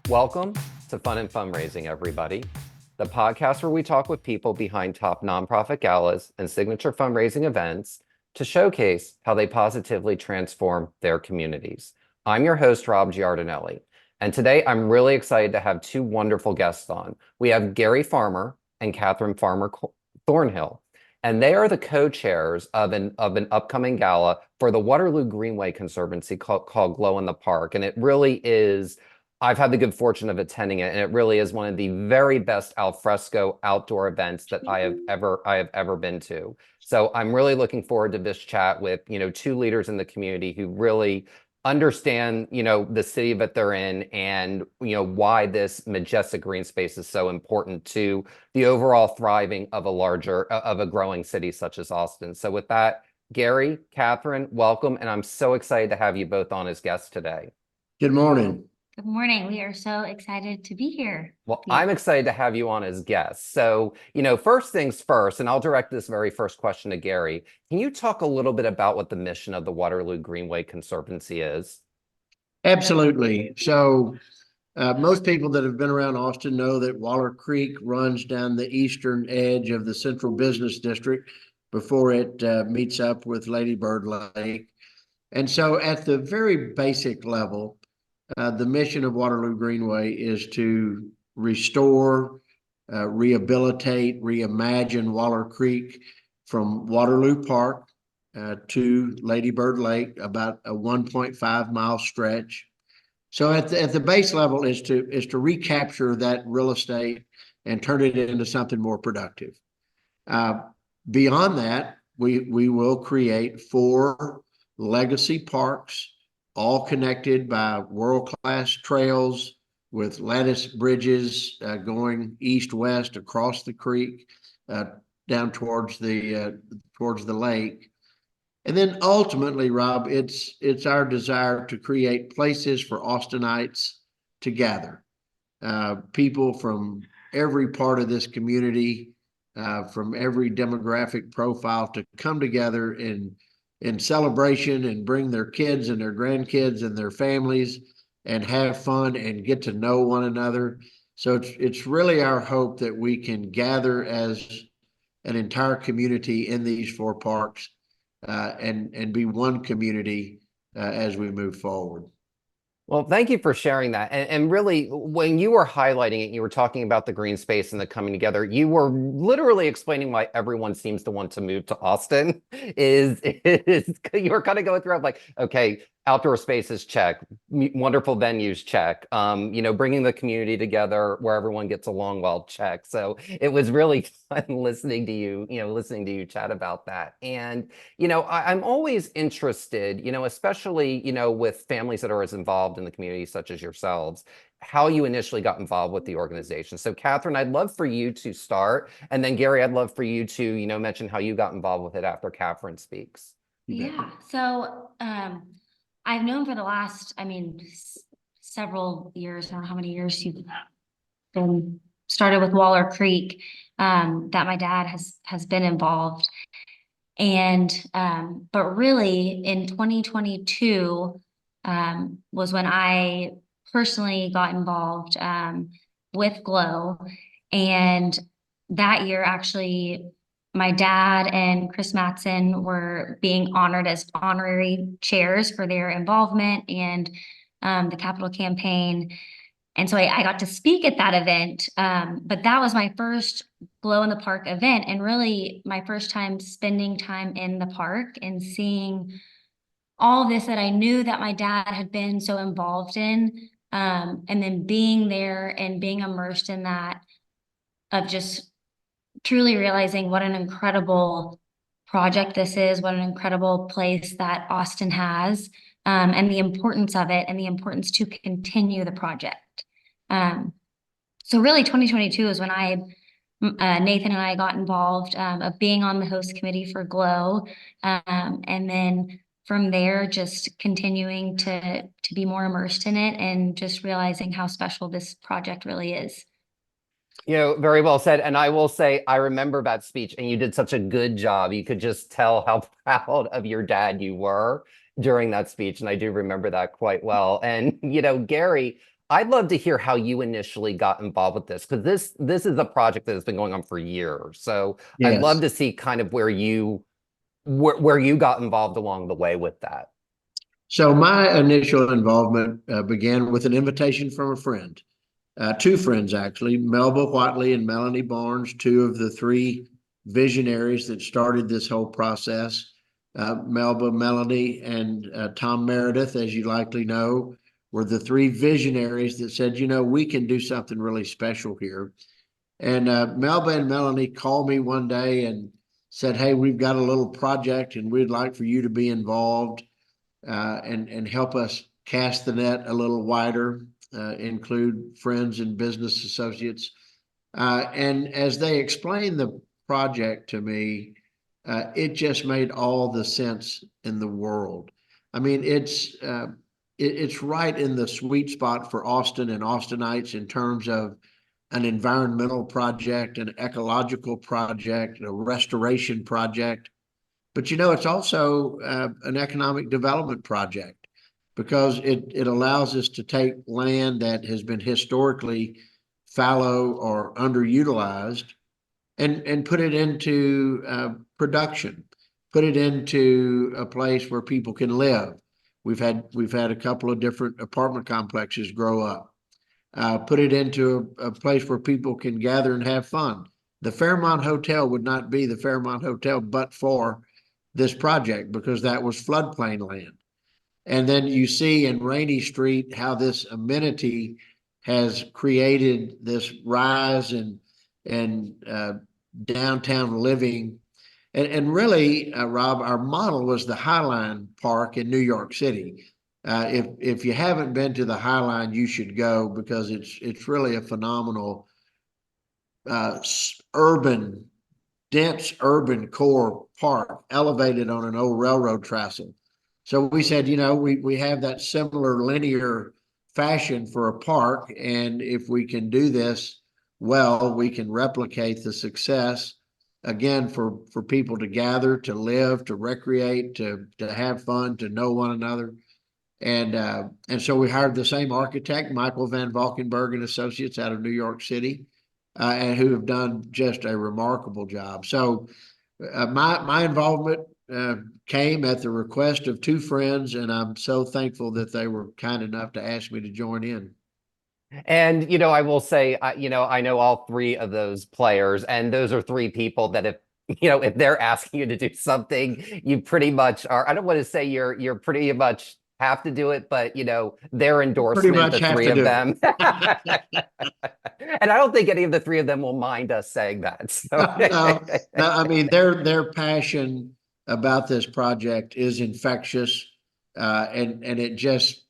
Welcome to Fun and Fundraising, everybody, the podcast where we talk with people behind top nonprofit galas and signature fundraising events to showcase how they positively transform their communities. I'm your host, Rob Giardinelli, and today I'm really excited to have two wonderful guests on. We have Gary Farmer and Katherine Farmer-Thornhill, and they are the co-chairs of an upcoming gala for the Waterloo Greenway Conservancy called Glow in the Park, and it really is. I've had the good fortune of attending it, and it really is one of the very best alfresco outdoor events that I have ever been to. So I'm really looking forward to this chat with, two leaders in the community who really understand, the city that they're in and, why this majestic green space is so important to the overall thriving of a growing city such as Austin. So with that, Gary, Katherine, welcome. And I'm so excited to have you both on as guests today. Good morning. Good morning. We are so excited to be here. Well, I'm excited to have you on as guests. So, first things first, and I'll direct this very first question to Gary. Can you talk a little bit about what the mission of the Waterloo Greenway Conservancy is? Absolutely. So most people that have been around Austin know that Waller Creek runs down the eastern edge of the central business district before it meets up with Lady Bird Lake. And so at the very basic level, the mission of Waterloo Greenway is to restore, rehabilitate, reimagine Waller Creek from Waterloo Park to Lady Bird Lake, about a 1.5-mile stretch. So at the base level is to recapture that real estate and turn it into something more productive. Beyond that, we will create 4 legacy parks, all connected by world-class trails with lattice bridges going east-west across the creek down towards the lake. And then ultimately, Rob, it's our desire to create places for Austinites to gather. People from every part of this community, from every demographic profile, to come together in celebration and bring their kids and their grandkids and their families and have fun and get to know one another. So it's really our hope that we can gather as an entire community in these 4 parks and be one community as we move forward. Well, thank you for sharing that. And really, when you were highlighting it, you were talking about the green space and the coming together. You were literally explaining why everyone seems to want to move to Austin. Is you were kind of going through like, okay, outdoor spaces check, wonderful venues check, bringing the community together where everyone gets along well check. So it was really fun listening to you chat about that. And I'm always interested, especially with families that are as involved in the community such as yourselves, how you initially got involved with the organization. So Katherine, I'd love for you to start, and then Gary, I'd love for you to mention how you got involved with it after Katherine speaks. Yeah. So I've known for the last, several years, I don't know how many years you've been started with Waller Creek, that my dad has been involved. And but really in 2022 was when I personally got involved with Glow. And that year, actually, my dad and Chris Mattson were being honored as honorary chairs for their involvement and the capital campaign. And so I got to speak at that event, but that was my first Glow in the Park event, and really my first time spending time in the park and seeing all this that I knew that my dad had been so involved in, and then being there and being immersed in that, of just truly realizing what an incredible project this is, what an incredible place that Austin has, and the importance of it and the importance to continue the project. So really 2022 is when Nathan and I got involved of being on the host committee for Glow. And then from there, just continuing to be more immersed in it and just realizing how special this project really is. Very well said. And I will say, I remember that speech and you did such a good job. You could just tell how proud of your dad you were during that speech. And I do remember that quite well. And, Gary, I'd love to hear how you initially got involved with this, because this is a project that has been going on for years. So I'd love Yes. to see kind of where you got involved along the way with that. So my initial involvement began with an invitation from a friend, two friends actually, Melba Whiteley and Melanie Barnes, two of the three visionaries that started this whole process. Melba, Melanie, and Tom Meredith, as you likely know, were the three visionaries that said, you know, we can do something really special here. And Melba and Melanie called me one day and said, hey, we've got a little project and we'd like for you to be involved and help us cast the net a little wider, include friends and business associates. And as they explained the project to me, it just made all the sense in the world. I mean, it's right in the sweet spot for Austin and Austinites in terms of an environmental project, an ecological project, a restoration project. But you know, it's also an economic development project because it allows us to take land that has been historically fallow or underutilized and put it into production, put it into a place where people can live. We've had a couple of different apartment complexes grow up. Put it into a place where people can gather and have fun. The Fairmont Hotel would not be the Fairmont Hotel but for this project because that was floodplain land. And then you see in Rainy Street how this amenity has created this rise and downtown living. And really, Rob, our model was the Highline Park in New York City. If you haven't been to the Highline, you should go because it's really a phenomenal urban, dense urban core park elevated on an old railroad trestle. So we said, you know, we have that similar linear fashion for a park, and if we can do this well, we can replicate the success again for people to gather, to live, to recreate, to have fun, to know one another. And so we hired the same architect, Michael Van Valkenburg and Associates out of New York City, and who have done just a remarkable job. So my involvement came at the request of two friends, and I'm so thankful that they were kind enough to ask me to join in. And, you know, I will say, you know, I know all three of those players, and those are three people that if, you know, if they're asking you to do something, you pretty much are, I don't want to say you're pretty much have to do it, but, you know, their Pretty endorsement, much the have three to of do them. And I don't think any of the three of them will mind us saying that. So. No, no, I mean, their passion about this project is infectious, and it just,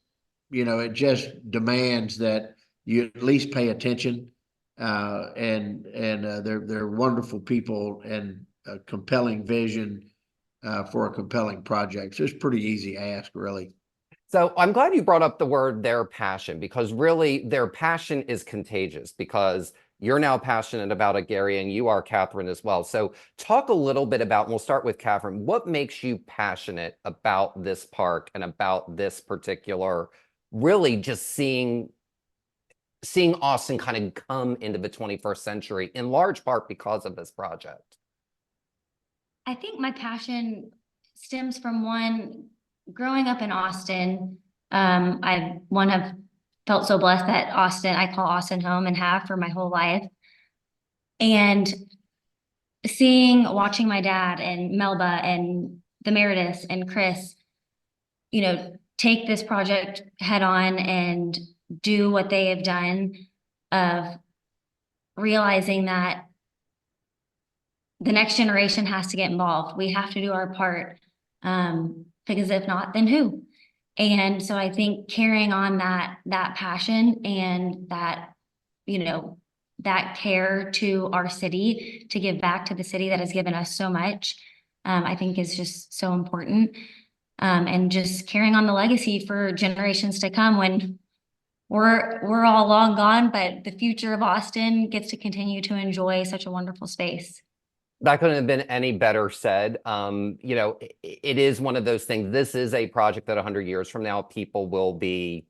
you know, it just demands that you at least pay attention. And they're wonderful people and a compelling vision for a compelling project. So it's pretty easy ask, really. So I'm glad you brought up the word their passion, because really their passion is contagious, because you're now passionate about it, Gary, and you are, Katherine, as well. So talk a little bit about, and we'll start with Katherine, what makes you passionate about this park and about this particular, really just seeing Austin kind of come into the 21st century, in large part because of this project? I think my passion stems from one, growing up in Austin. I have felt so blessed that I call Austin home and have for my whole life. And watching my dad and Melba and the Merediths and Chris, you know, take this project head on and do what they have done, of realizing that the next generation has to get involved. We have to do our part. Because if not, then who? And so I think carrying on that passion and that, you know, that care to our city, to give back to the city that has given us so much, I think is just so important. And just carrying on the legacy for generations to come when we're all long gone, but the future of Austin gets to continue to enjoy such a wonderful space. That couldn't have been any better said. You know, it is one of those things. This is a project that 100 years from now, people will be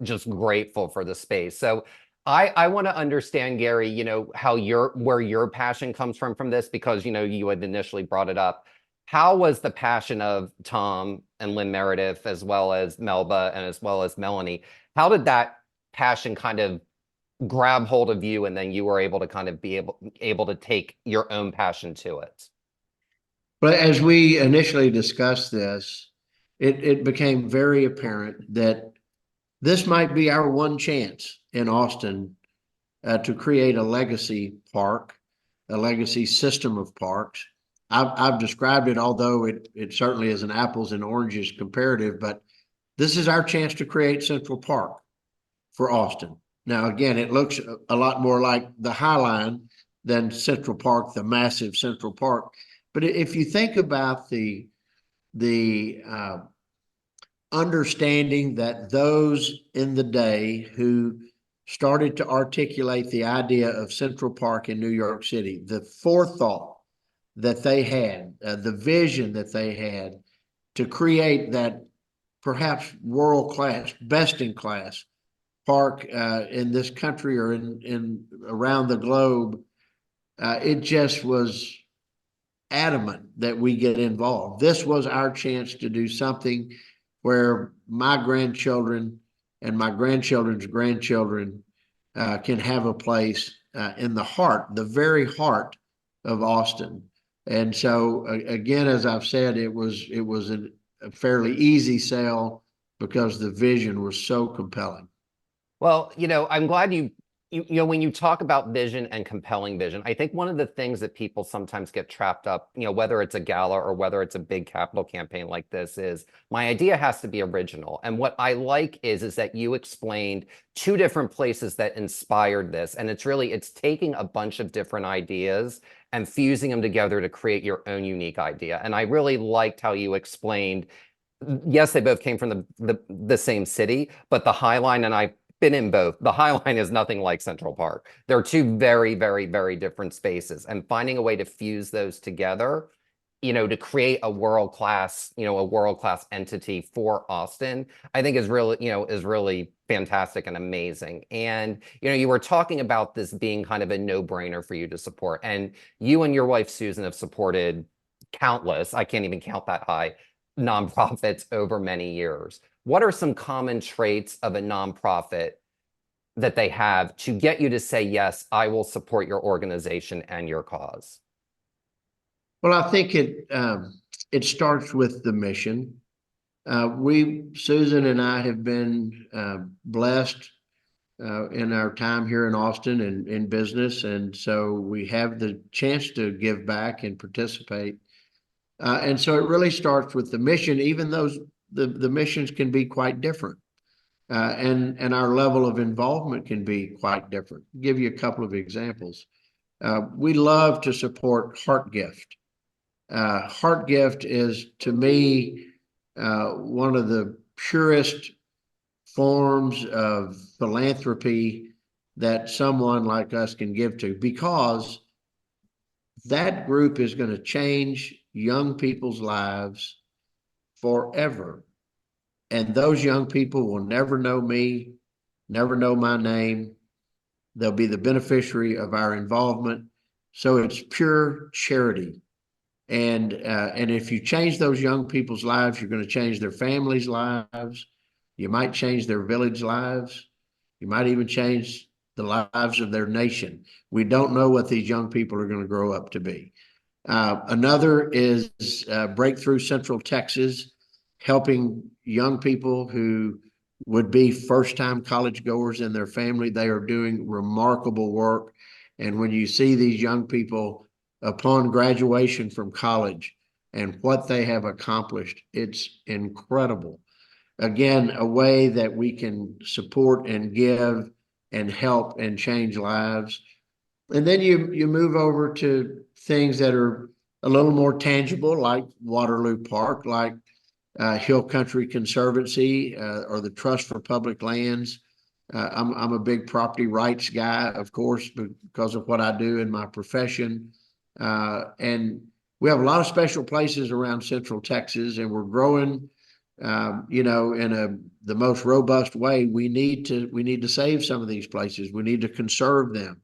just grateful for the space. So I want to understand, Gary, how where your passion comes from this, because, you had initially brought it up. How was the passion of Tom and Lynn Meredith, as well as Melba and as well as Melanie? How did that passion kind of grab hold of you, and then you were able to kind of be able to take your own passion to it? But as we initially discussed this, it became very apparent that this might be our one chance in Austin to create a legacy park, a legacy system of parks. I've described it, although it certainly is an apples and oranges comparative, but this is our chance to create Central Park for Austin. Now, again, it looks a lot more like the High Line than Central Park, the massive Central Park. But if you think about the understanding that those in the day who started to articulate the idea of Central Park in New York City, the forethought that they had, the vision that they had to create that perhaps world-class, best-in-class park in this country or in around the globe, it just was adamant that we get involved. This was our chance to do something where my grandchildren and my grandchildren's grandchildren can have a place in the heart, the very heart of Austin. And so again, as I've said, it was a fairly easy sell because the vision was so compelling. Well, I'm glad when you talk about vision and compelling vision, I think one of the things that people sometimes get trapped up, whether it's a gala or whether it's a big capital campaign like this, is my idea has to be original. And what I like is that you explained two different places that inspired this. And it's taking a bunch of different ideas and fusing them together to create your own unique idea. And I really liked how you explained, yes, they both came from the same city, but the High Line, and I've been in both. The High Line is nothing like Central Park. They're two very, very, very different spaces, and finding a way to fuse those together, to create a world-class entity for Austin, I think is really fantastic and amazing. And, you were talking about this being kind of a no-brainer for you to support, and you and your wife, Susan, have supported countless, I can't even count that high, nonprofits over many years. What are some common traits of a nonprofit that they have to get you to say, yes, I will support your organization and your cause? Well, I think it starts with the mission. Susan and I have been blessed in our time here in Austin and in business. And so we have the chance to give back and participate. And so it really starts with the mission, even though the missions can be quite different. And our level of involvement can be quite different. I'll give you a couple of examples. We love to support Heart Gift. Heart Gift is, to me, one of the purest forms of philanthropy that someone like us can give to, because that group is going to change young people's lives forever. And those young people will never know me, never know my name. They'll be the beneficiary of our involvement. So it's pure charity. And if you change those young people's lives, you're going to change their families' lives. You might change their village lives. You might even change the lives of their nation. We don't know what these young people are going to grow up to be. Another is Breakthrough Central Texas, helping young people who would be first-time college goers in their family. They are doing remarkable work. And when you see these young people upon graduation from college and what they have accomplished, it's incredible. Again, a way that we can support and give and help and change lives. And then you move over to things that are a little more tangible, like Waterloo Park, like Hill Country Conservancy, or the Trust for Public Lands. I'm a big property rights guy, of course, because of what I do in my profession. And we have a lot of special places around Central Texas, and we're growing you know, in the most robust way, we need to save some of these places. We need to conserve them.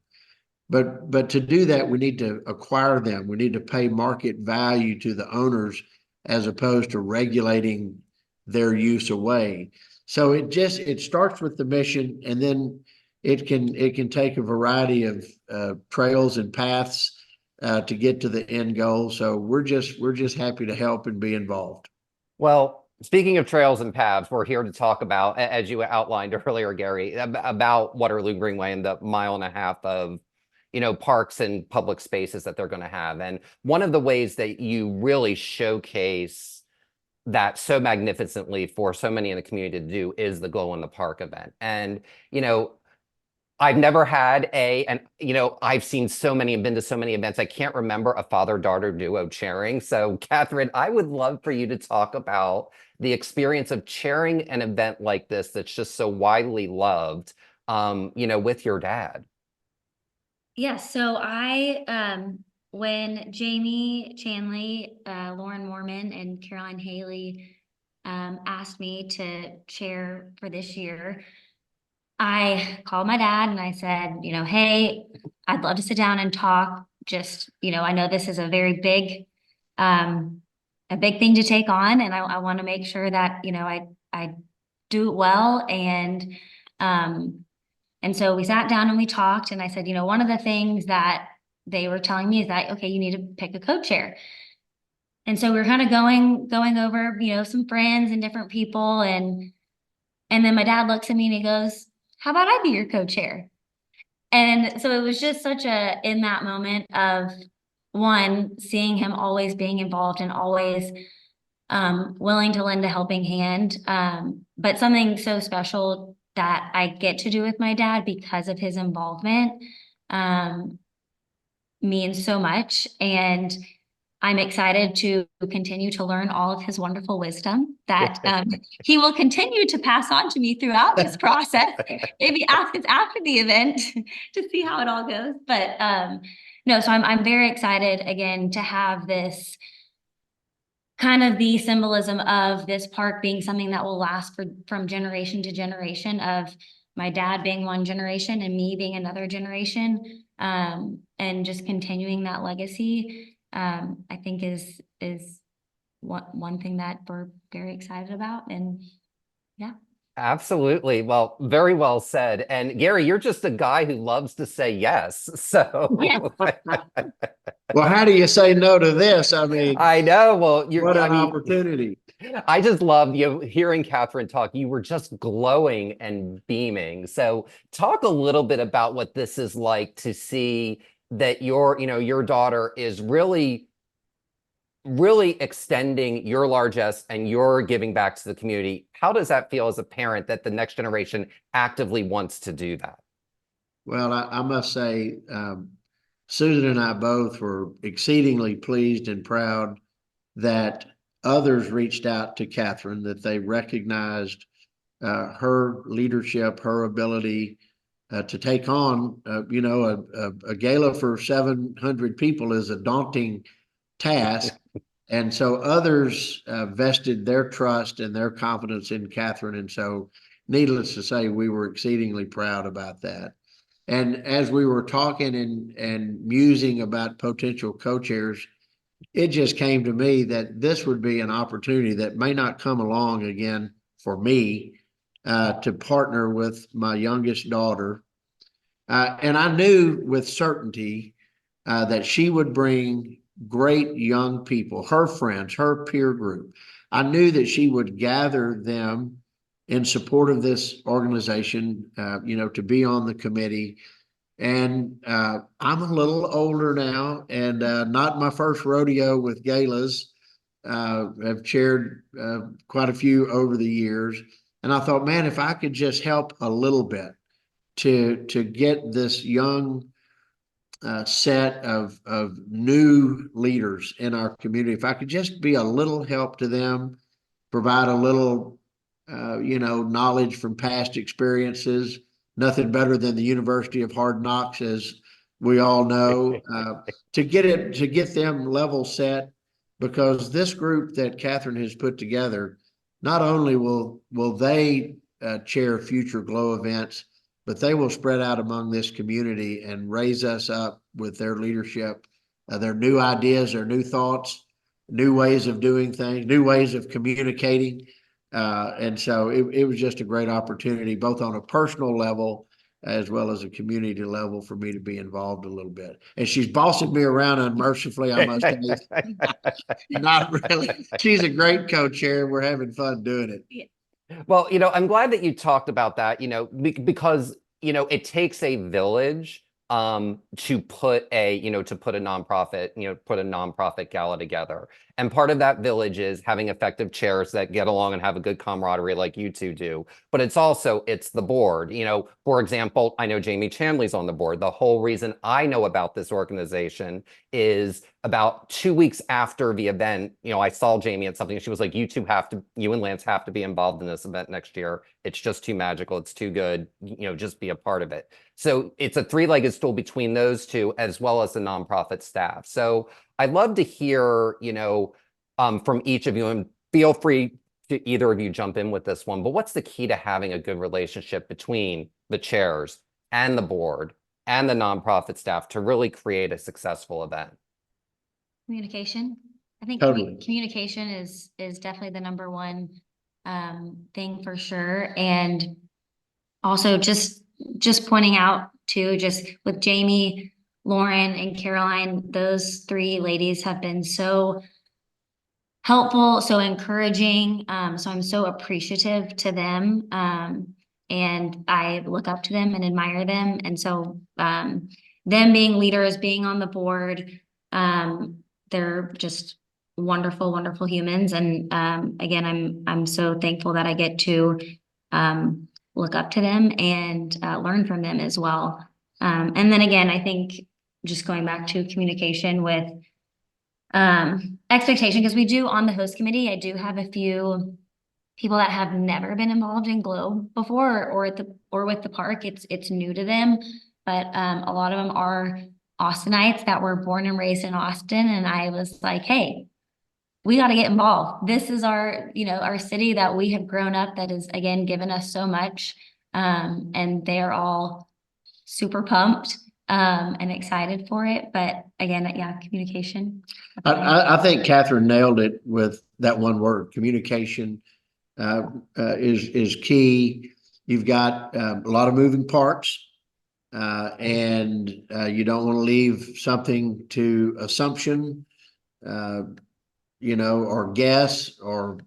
But to do that, we need to acquire them. We need to pay market value to the owners as opposed to regulating their use away. So it starts with the mission, and then it can take a variety of trails and paths to get to the end goal. So we're just happy to help and be involved. Well, speaking of trails and paths, we're here to talk about, as you outlined earlier, Gary, about Waterloo Greenway and the 1.5 miles of, parks and public spaces that they're going to have. And one of the ways that you really showcase that so magnificently for so many in the community to do is the Glow in the Park event. And, I've never had I've seen so many and been to so many events. I can't remember a father-daughter duo chairing. So Katherine, I would love for you to talk about the experience of chairing an event like this that's just so widely loved, with your dad. Yes, so when Jamie Chanley, Lauren Mormon, and Caroline Haley asked me to chair for this year, I called my dad and I said, hey, I'd love to sit down and talk. Just, I know this is a very big, a big thing to take on, and I want to make sure that, I do it well. And so we sat down and we talked, and I said, one of the things that they were telling me is that, okay, you need to pick a co-chair. And so we were kind of going over, some friends and different people. And then my dad looks at me and he goes, how about I be your co-chair? And so it was just in that moment of one, seeing him always being involved and always willing to lend a helping hand. But something so special that I get to do with my dad because of his involvement means so much. And I'm excited to continue to learn all of his wonderful wisdom that he will continue to pass on to me throughout this process. Maybe ask us after the event to see how it all goes. But no, so I'm very excited again to have this kind of the symbolism of this park being something that will last from generation to generation, of my dad being one generation and me being another generation, and just continuing that legacy. I think is one thing that we're very excited about. And yeah. Absolutely. Well, very well said. And Gary, you're just a guy who loves to say yes. So Yeah. Well, how do you say no to this? I mean, I know. Well, what an opportunity. I just love hearing Katherine talk. You were just glowing and beaming. So talk a little bit about what this is like to see that your daughter is really extending your largesse and you're giving back to the community. How does that feel as a parent that the next generation actively wants to do that? Well, I must say, Susan and I both were exceedingly pleased and proud that others reached out to Katherine, that they recognized her leadership, her ability to take on, a gala for 700 people is a daunting task. And so others vested their trust and their confidence in Katherine. And so needless to say, we were exceedingly proud about that. And as we were talking and musing about potential co-chairs, it just came to me that this would be an opportunity that may not come along again for me to partner with my youngest daughter. And I knew with certainty that she would bring great young people, her friends, her peer group. I knew that she would gather them in support of this organization, to be on the committee. And I'm a little older now, and not my first rodeo with galas. I've chaired quite a few over the years. And I thought, man, if I could just help a little bit to get this young set of new leaders in our community, if I could just be a little help to them, provide a little, knowledge from past experiences. Nothing better than the University of Hard Knocks, as we all know, to get them level set, because this group that Katherine has put together, not only will they chair future GLOW events, but they will spread out among this community and raise us up with their leadership, their new ideas, their new thoughts, new ways of doing things, new ways of communicating. And so it was just a great opportunity, both on a personal level as well as a community level, for me to be involved a little bit. And she's bossing me around unmercifully, I must say. Not really. She's a great co-chair. We're having fun doing it. Well, I'm glad that you talked about that, because, it takes a village to put a nonprofit, put a nonprofit gala together. And part of that village is having effective chairs that get along and have a good camaraderie like you two do. But it's the board. For example, I know Jamie Chamley's on the board. The whole reason I know about this organization is about 2 weeks after the event, I saw Jamie at something and she was like, you and Lance have to be involved in this event next year. It's just too magical. It's too good. Just be a part of it. So it's a three-legged stool between those two, as well as the nonprofit staff. So I'd love to hear, from each of you, and feel free to either of you jump in with this one, but what's the key to having a good relationship between the chairs and the board and the nonprofit staff to really create a successful event? Communication. I think Totally. communication is definitely the number one thing for sure. And also just pointing out too, just with Jamie, Lauren, and Caroline, those three ladies have been so helpful, so encouraging. So I'm so appreciative to them. And I look up to them and admire them. And so them being leaders, being on the board, they're just wonderful, wonderful humans. And again, I'm so thankful that I get to look up to them and learn from them as well. And then again, I think just going back to communication with expectation, because we do on the host committee, I do have a few people that have never been involved in GLOW before or with the park. It's new to them, but a lot of them are Austinites that were born and raised in Austin. And I was like, hey, we got to get involved. This is our city that we have grown up, that is, again, given us so much. And they're all super pumped and excited for it. But again, yeah, communication. I think Katherine nailed it with that one word. Communication is key. You've got a lot of moving parts, and you don't want to leave something to assumption, or guess, or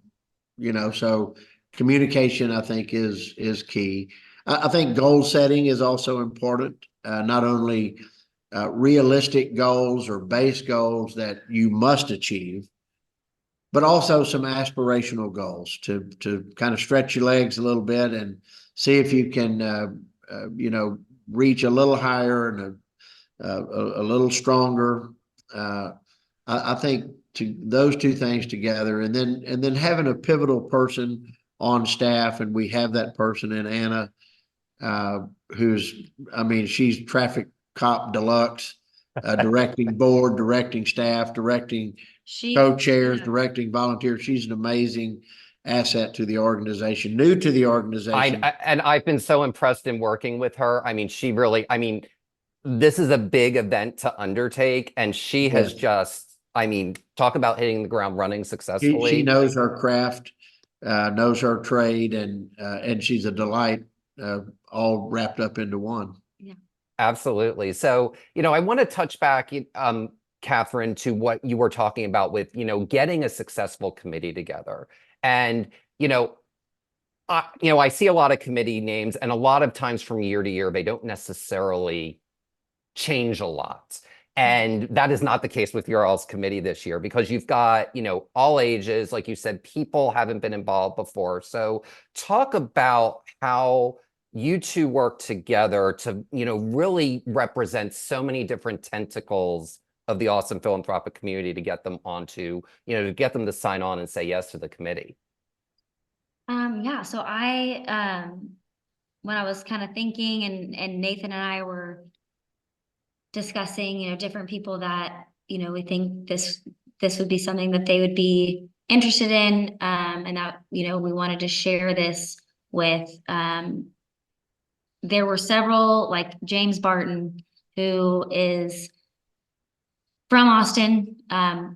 so communication, I think, is key. I think goal setting is also important. Not only realistic goals or base goals that you must achieve, but also some aspirational goals to kind of stretch your legs a little bit and see if you can, reach a little higher and a little stronger. I think those two things together, and then having a pivotal person on staff, and we have that person in Anna, she's traffic cop deluxe, directing board, directing staff, directing co-chairs, directing volunteers. She's an amazing asset to the organization, new to the organization. And I've been so impressed in working with her. She really, this is a big event to undertake, and she has just, talk about hitting the ground running successfully. She knows her craft, knows her trade, and she's a delight, all wrapped up into one. Yeah, absolutely. So, I want to touch back, Katherine, to what you were talking about with, getting a successful committee together. And, I see a lot of committee names, and a lot of times from year to year, they don't necessarily change a lot. And that is not the case with your all's committee this year, because you've got, all ages, like you said, people haven't been involved before. So talk about how you two work together to, really represent so many different tentacles of the awesome philanthropic community to get them onto, to get them to sign on and say yes to the committee. Yeah, so when I was kind of thinking, and Nathan and I were discussing, different people that, we think this would be something that they would be interested in, and that, you know, we wanted to share this with, there were several, like James Barton, who is from Austin,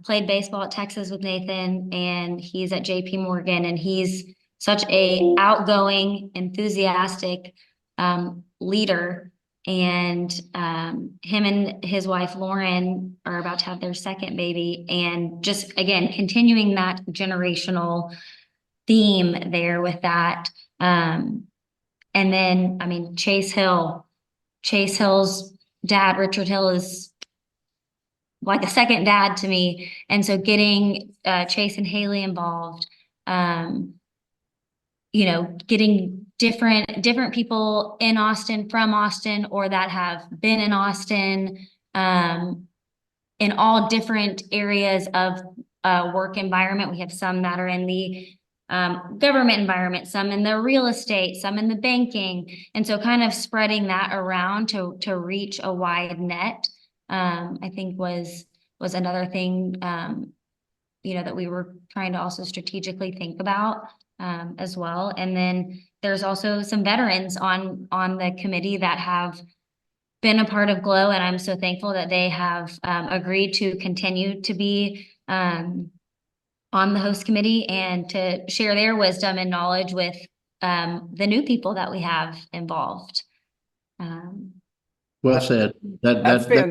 played baseball at Texas with Nathan, and he's at JP Morgan, and he's such a outgoing, enthusiastic leader. And him and his wife Lauren are about to have their second baby, and just again continuing that generational theme there with that. And then, I mean, Chase Hill's dad, Richard Hill, is like a second dad to me. And so getting Chase and Haley involved, you know, getting different people in Austin, from Austin, or that have been in Austin, in all different areas of work environment. We have some that are in the government environment, some in the real estate, some in the banking. And so kind of spreading that around to reach a wide net, I think was another thing, you know, that we were trying to also strategically think about as well. And then there's also some veterans on the committee that have been a part of GLOW, and I'm so thankful that they have agreed to continue to be on the host committee and to share their wisdom and knowledge with the new people that we have involved. Well said. That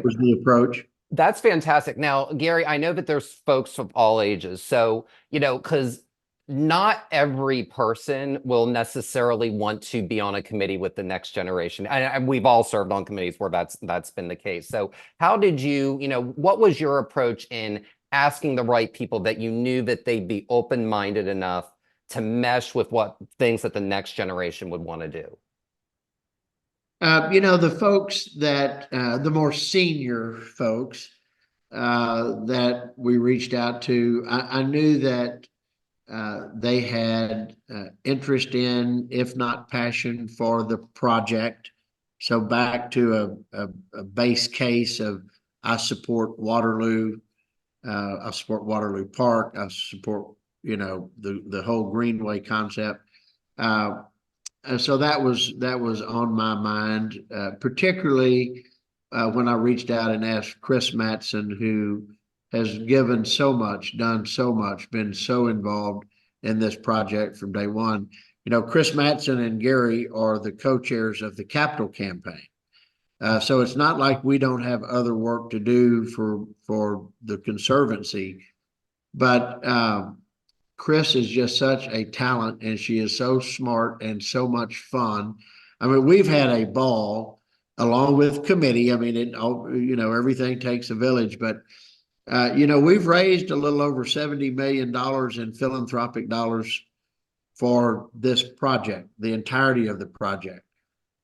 was the approach. That's fantastic. Now, Gary, I know that there's folks of all ages. So, you know, because not every person will necessarily want to be on a committee with the next generation. And we've all served on committees where that's been the case. So how did you, you know, what was your approach in asking the right people that you knew that they'd be open-minded enough to mesh with what things that the next generation would want to do? You know, the folks that, the more senior folks that we reached out to, I knew that they had interest in, if not passion for, the project. So back to a base case of, I support Waterloo, I support Waterloo Park, I support, you know, the whole Greenway concept. And so that was on my mind, particularly when I reached out and asked Chris Matson, who has given so much, done so much, been so involved in this project from day one. You know, Chris Matson and Gary are the co-chairs of the capital campaign. So it's not like we don't have other work to do for the Conservancy, but Chris is just such a talent, and she is so smart and so much fun. I mean, we've had a ball along with committee. I mean, you know, everything takes a village, but you know, we've raised a little over $70 million in philanthropic dollars for this project, the entirety of the project.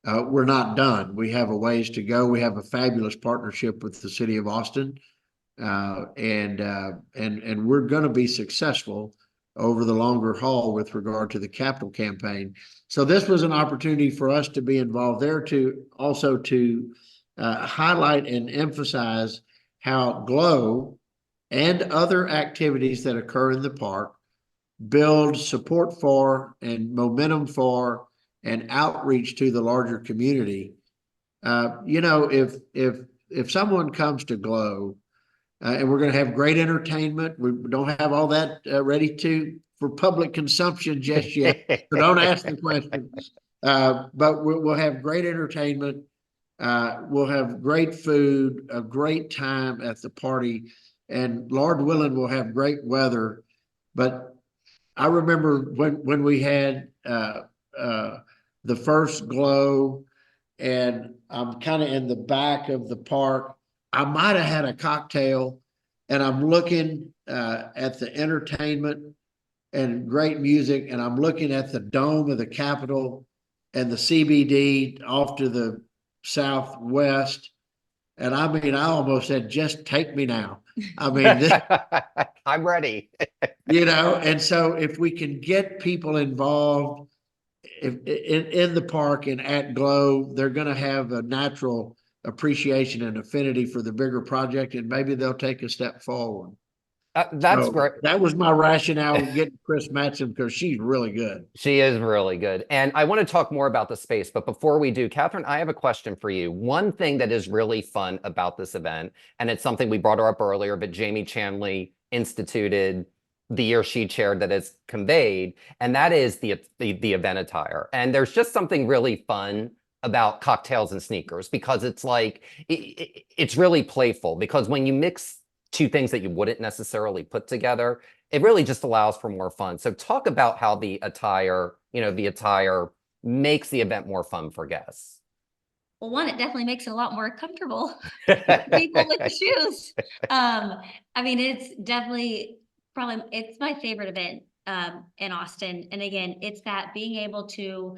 We're not done. We have a ways to go. We have a fabulous partnership with the city of Austin, and we're going to be successful over the longer haul with regard to the capital campaign. So this was an opportunity for us to be involved there, to also to highlight and emphasize how GLOW and other activities that occur in the park build support for and momentum for and outreach to the larger community. You know, if someone comes to GLOW, and we're going to have great entertainment. We don't have all that ready for public consumption just yet, so don't ask the question. But we'll have great entertainment. We'll have great food, a great time at the party, and Lord willing, we'll have great weather. But I remember when we had the first GLOW, and I'm kind of in the back of the park. I might have had a cocktail, and I'm looking at the entertainment and great music, and I'm looking at the dome of the Capitol and the CBD off to the southwest. And I mean, I almost said, just take me now. I mean, I'm ready. You know, and so if we can get people involved in the park and at GLOW, they're going to have a natural appreciation and affinity for the bigger project, and maybe they'll take a step forward. That's So great. that was my rationale with getting Chris Matson because she's really good. She is really good. And I want to talk more about the space. But before we do, Catherine, I have a question for you. One thing that is really fun about this event, and it's something we brought her up earlier, but Jamie Chanley instituted the year she chaired that is conveyed, and that is the event attire. And there's just something really fun about cocktails and sneakers because it's like it's really playful because when you mix two things that you wouldn't necessarily put together, it really just allows for more fun. So talk about how the attire, the attire makes the event more fun for guests. Well, one, it definitely makes it a lot more comfortable for people with the shoes. I mean, it's definitely it's my favorite event in Austin. And again, it's that being able to,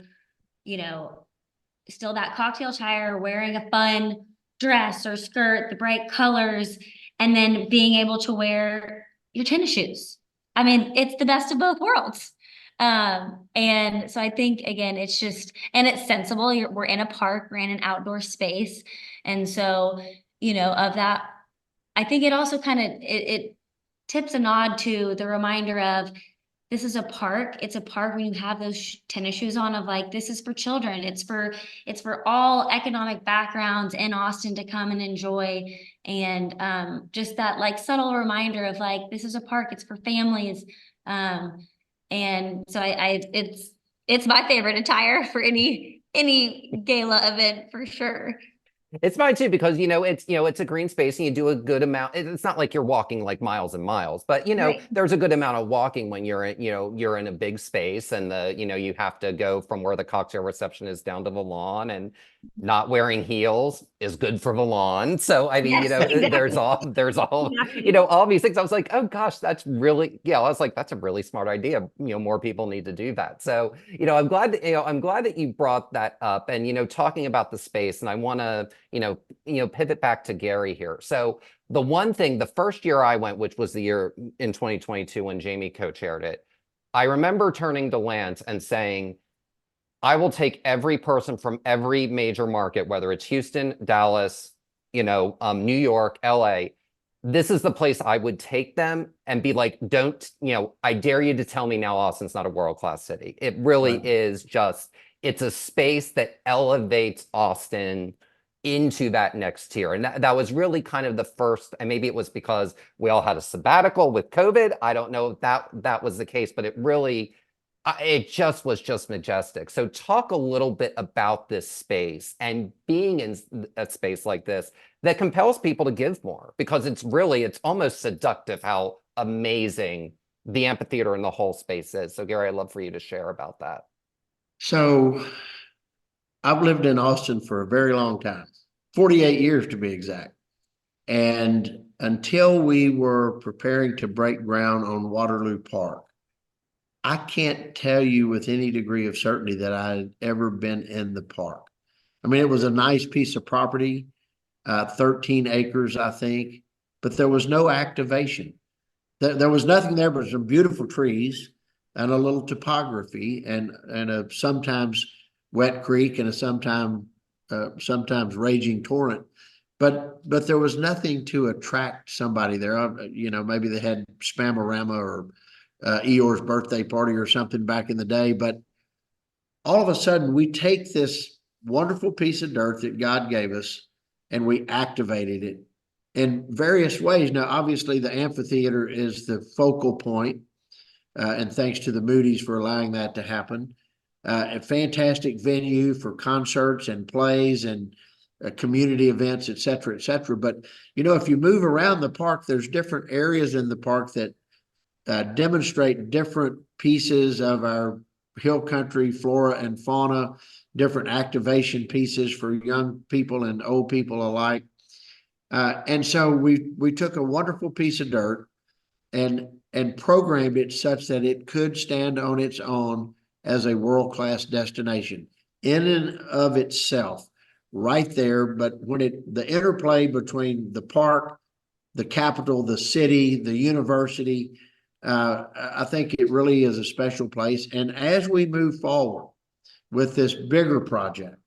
still that cocktail attire, wearing a fun dress or skirt, the bright colors, and then being able to wear your tennis shoes. I mean, it's the best of both worlds. And so I think again, it's just, and it's sensible. We're in a park, we're in an outdoor space. And so, of that, I think it also kind of, it tips a nod to the reminder of this is a park. It's a park when you have those tennis shoes on of like, this is for children. It's for all economic backgrounds in Austin to come and enjoy. And just that like subtle reminder of like, this is a park, it's for families. And so it's my favorite attire for any gala event for sure. It's mine too, because it's a green space and you do a good amount. It's not like you're walking like miles and miles, but Right. there's a good amount of walking when you're in a big space and you have to go from where the cocktail reception is down to the lawn, and not wearing heels is good for the lawn. So I mean, Yes, exactly. there's all, Exactly. all these things. I was like, oh gosh, that's really, yeah, I was like, that's a really smart idea. More people need to do that. So, I'm glad that you brought that up and, talking about the space, and I want to, pivot back to Gary here. So the one thing, the first year I went, which was the year in 2022 when Jamie co-chaired it, I remember turning to Lance and saying, I will take every person from every major market, whether it's Houston, Dallas, New York, LA. This is the place I would take them and be like, don't, I dare you to tell me now Austin's not a world-class city. It really Right. is just, it's a space that elevates Austin into that next tier. And that was really kind of the first, and maybe it was because we all had a sabbatical with COVID. I don't know if that was the case, but it just was just majestic. So talk a little bit about this space and being in a space like this that compels people to give more, because it's almost seductive how amazing the amphitheater and the whole space is. So Gary, I'd love for you to share about that. So I've lived in Austin for a very long time, 48 years to be exact. And until we were preparing to break ground on Waterloo Park, I can't tell you with any degree of certainty that I had ever been in the park. I mean, it was a nice piece of property, 13 acres, I think, but there was no activation. There was nothing there but some beautiful trees and a little topography and a sometimes wet creek and a sometimes raging torrent. But there was nothing to attract somebody there. Maybe they had Spamorama or Eeyore's birthday party or something back in the day. But all of a sudden, we take this wonderful piece of dirt that God gave us and we activated it in various ways. Now, obviously, the amphitheater is the focal point, and thanks to the Moody's for allowing that to happen. A fantastic venue for concerts and plays and community events, et cetera, et cetera. But, if you move around the park, there's different areas in the park that demonstrate different pieces of our hill country flora and fauna, different activation pieces for young people and old people alike. And so we took a wonderful piece of dirt and programmed it such that it could stand on its own as a world-class destination in and of itself, right there. But when the interplay between the park, the Capitol, the city, the university, I think it really is a special place. And as we move forward with this bigger project,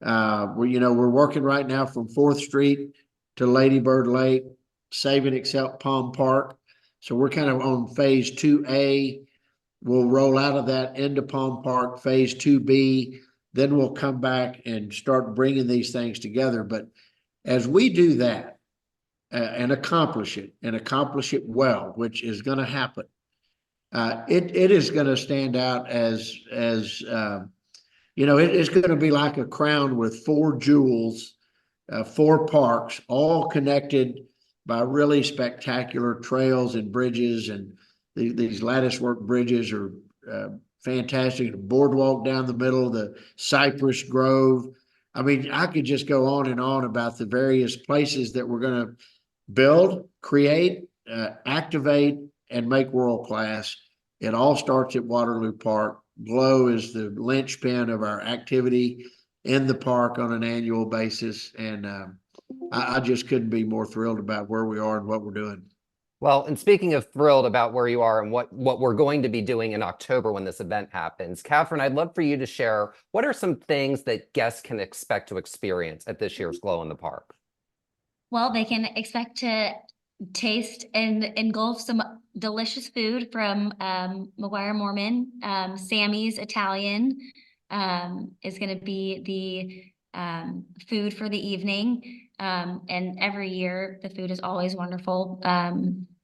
we're working right now from 4th Street to Lady Bird Lake, Save and Accept Palm Park. So we're kind of on phase 2A. We'll roll out of that into Palm Park, phase 2B. Then we'll come back and start bringing these things together. But as we do that and accomplish it well, which is going to happen, it is going to stand out as it's going to be like a crown with four jewels, four parks, all connected by really spectacular trails and bridges. And these lattice work bridges are fantastic. The boardwalk down the middle, the cypress grove. I mean, I could just go on and on about the various places that we're going to build, create, activate, and make world class. It all starts at Waterloo Park. Glow is the linchpin of our activity in the park on an annual basis. And I just couldn't be more thrilled about where we are and what we're doing. Well, and speaking of thrilled about where you are and what we're going to be doing in October when this event happens, Katherine, I'd love for you to share what are some things that guests can expect to experience at this year's Glow in the Park? Well, they can expect to taste and engulf some delicious food from McGuire Mormon. Sammy's Italian is going to be the food for the evening. And every year the food is always wonderful.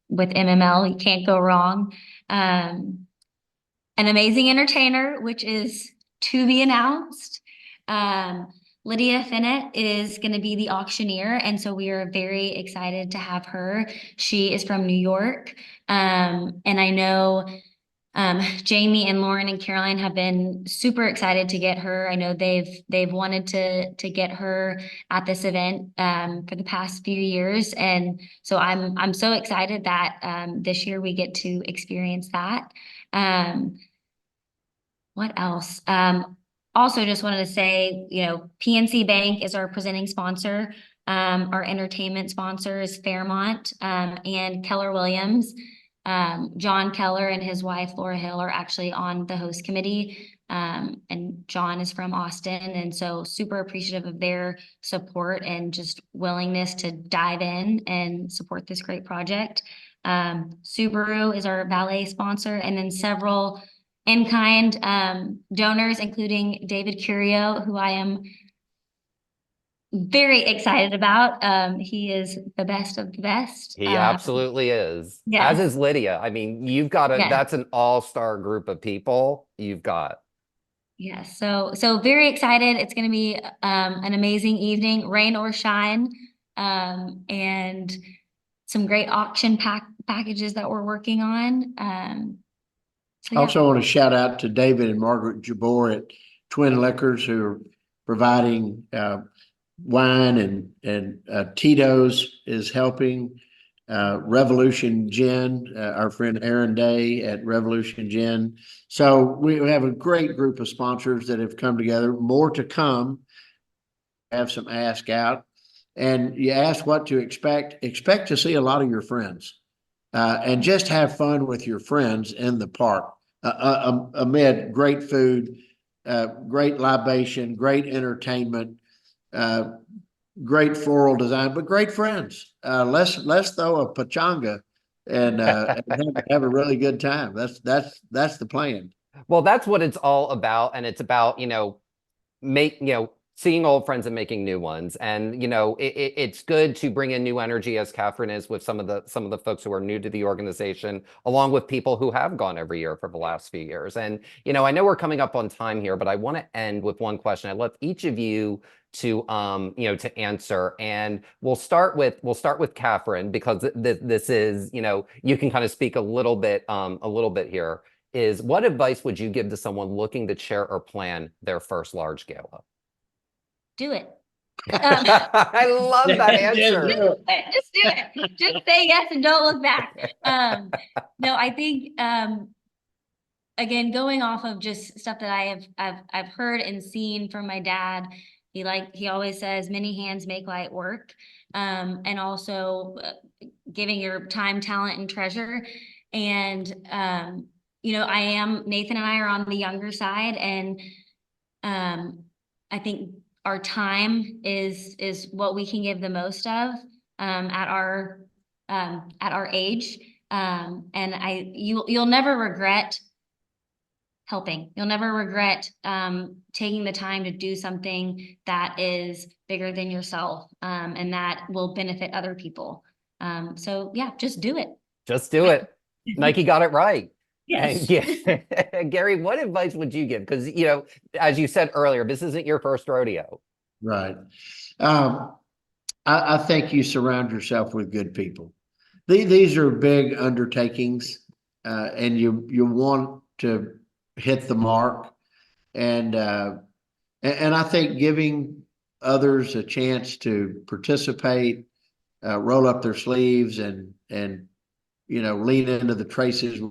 With MML, you can't go wrong. An amazing entertainer, which is to be announced. Lydia Finnett is going to be the auctioneer, and so we are very excited to have her. She is from New York, and I know Jamie and Lauren and Caroline have been super excited to get her. I know they've wanted to get her at this event for the past few years, and so I'm so excited that this year we get to experience that. What else? Also just wanted to say, PNC Bank is our presenting sponsor. Our entertainment sponsor is Fairmont, and Keller Williams. John Keller and his wife, Laura Hill, are actually on the host committee. And John is from Austin. And so super appreciative of their support and just willingness to dive in and support this great project. Subaru is our valet sponsor, and then several in-kind donors, including David Curio, who I am very excited about. He is the best of the best. He absolutely is. Yes. As is Lydia. I mean, that's an all-star group of people you've got. Yes. So very excited. It's going to be an amazing evening, rain or shine, and some great auction packages that we're working on. I also want to shout out to David and Margaret Jabor at Twin Liquors, who are providing wine, and Tito's is helping. Revolution Gin, our friend Aaron Day at Revolution Gin. So we have a great group of sponsors that have come together. More to come. Have some ask out, and you ask what to expect. Expect to see a lot of your friends. And just have fun with your friends in the park amid great food, great libation, great entertainment, great floral design, but great friends. Let's throw a pachanga and have a really good time. That's the plan. Well, that's what it's all about, and it's about seeing old friends and making new ones. And it's good to bring in new energy, as Katherine is, with some of the folks who are new to the organization, along with people who have gone every year for the last few years. And I know we're coming up on time here, but I want to end with one question. I'd love each of you to to answer, and we'll start with Katherine, because this is you can kind of speak a little bit here. Is what advice would you give to someone looking to chair or plan their first large gala? Do it. I love that answer. Just do it. Just say yes and don't look back. No, I think again, going off of just stuff that I've heard and seen from my dad, he always says many hands make light work. And also giving your time, talent, and treasure. And Nathan and I are on the younger side, and I think our time is what we can give the most of at our age. And you'll never regret helping. You'll never regret taking the time to do something that is bigger than yourself, and that will benefit other people. So yeah, just do it. Just do it. Nike got it right. Yes. And Gary, what advice would you give? Because, as you said earlier, this isn't your first rodeo. Right. I think you surround yourself with good people. These are big undertakings, and you want to hit the mark. And I think giving others a chance to participate, roll up their sleeves and lean into the traces.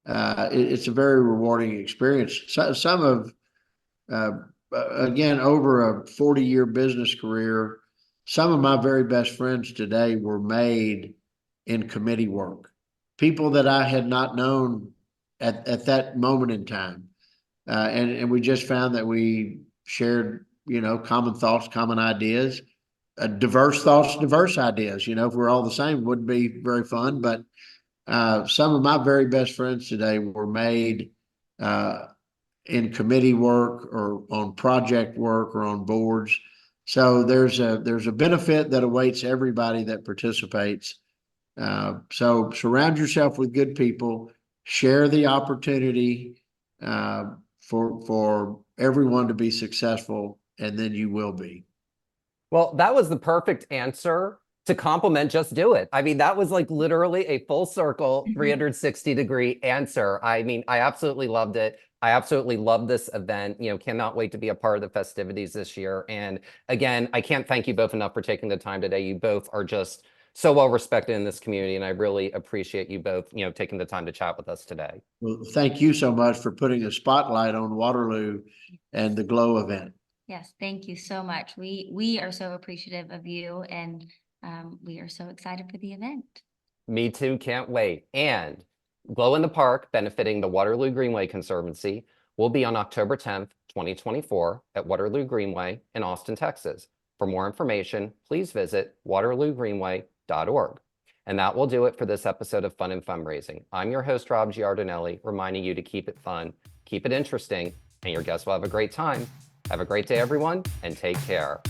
It's a very rewarding experience. So, some of again, over a 40-year business career, some of my very best friends today were made in committee work. People that I had not known at that moment in time. And we just found that we shared, common thoughts, common ideas, diverse thoughts, diverse ideas. If we're all the same, it wouldn't be very fun. But some of my very best friends today were made in committee work or on project work or on boards. So there's a benefit that awaits everybody that participates. So surround yourself with good people, share the opportunity for everyone to be successful, and then you will be. Well, that was the perfect answer to compliment Just Do It. I mean, that was like literally a full circle 360-degree answer. I mean, I absolutely loved it. I absolutely love this event. Cannot wait to be a part of the festivities this year. And again, I can't thank you both enough for taking the time today. You both are just so well respected in this community, and I really appreciate you both, taking the time to chat with us today. Well, thank you so much for putting a spotlight on Waterloo and the GLOW event. Yes, thank you so much. We are so appreciative of you, and we are so excited for the event. Me too, can't wait. And Glow in the Park, benefiting the Waterloo Greenway Conservancy, will be on October 10th, 2024 at Waterloo Greenway in Austin, Texas. For more information, please visit waterloogreenway.org. And that will do it for this episode of Fun and Fundraising. I'm your host, Rob Giardinelli, reminding you to keep it fun, keep it interesting, and your guests will have a great time. Have a great day, everyone, and take care.